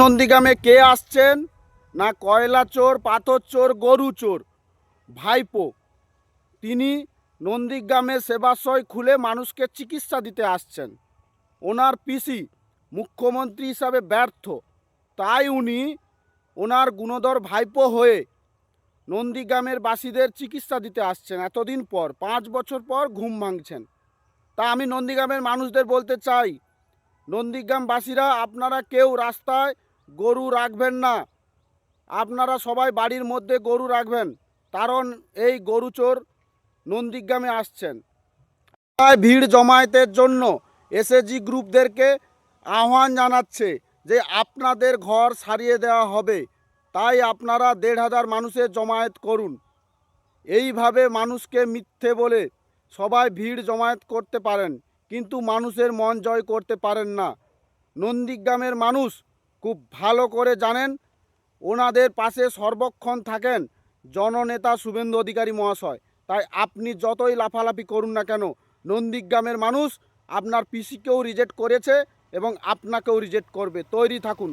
নন্দীগ্রামে কে আসছেন না কয়লা চোর, পাথর চোর, গরু চোর ভাইপো। তিনি নন্দীগ্রামের সেবাশ্রয় খুলে মানুষকে চিকিৎসা দিতে আসছেন। ওনার পিসি মুখ্যমন্ত্রী হিসাবে ব্যর্থ, তাই উনি ওনার গুণধর ভাইপো হয়ে নন্দীগ্রামের বাসীদের চিকিৎসা দিতে আসছেন। এতদিন পর 5 বছর পর ঘুম ভাঙছেন। তা আমি নন্দীগ্রামের মানুষদের বলতে চাই, নন্দীগ্রামবাসীরা আপনারা কেউ রাস্তায় গরু রাখবেন না। আপনারা সবাই বাড়ির মধ্যে গরু রাখবেন, কারণ এই গরু চোর নন্দীগ্রামে আসছেন। তাই ভিড় জমায়েতের জন্য এসএসজি গ্রুপদেরকে আহ্বান জানাচ্ছে যে আপনাদের ঘর সারিয়ে দেওয়া হবে, তাই আপনারা 1,500 মানুষের জমায়েত করুন। এইভাবে মানুষকে মিথ্যে বলে সবাই ভিড় জমায়েত করতে পারেন, কিন্তু মানুষের মন জয় করতে পারেন না। নন্দীগ্রামের মানুষ খুব ভালো করে জানেন, ওনাদের পাশে সর্বক্ষণ থাকেন জননেতা শুভেন্দু অধিকারী মহাশয়। তাই আপনি যতই লাফালাফি করুন না কেন, নন্দীগ্রামের মানুষ আপনার পিসিকেও রিজেক্ট করেছে এবং আপনাকেও রিজেক্ট করবে। তৈরি থাকুন।